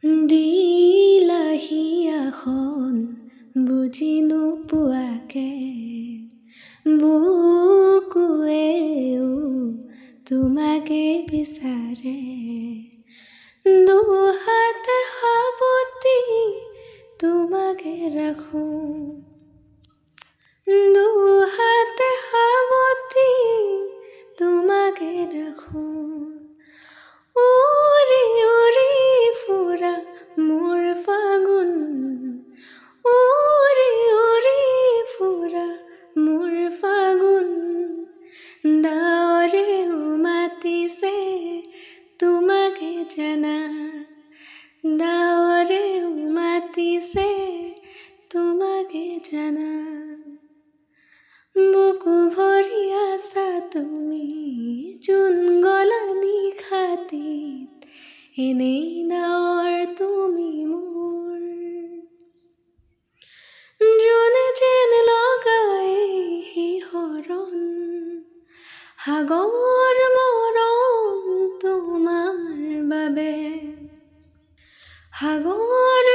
দিলাহি আসন বুজি নোপোৱাকে বুকুৱেও তোমাকে বিচাৰে দুহাতে সাৱটি তোমাকে ৰাখোঁ দুহাতে সাৱটি তোমাকে ৰাখোঁ উৰি উৰি ফুৰা মোৰ ফাগুন উৰি উৰি ফুৰা মোৰ ফাগুন ডাৱৰেও মাতিছে তোমাকে জানা ডাৱৰেও মাতিছে তোমাকে জানা বুকু ভৰি আছা তুমি জোন গলা নিশাটিত এনেই নাৱৰ তুমি মোৰ জোনে যেন লগাই শিহৰণ সাগৰ মৰম তোমাৰ বাবে সাগৰ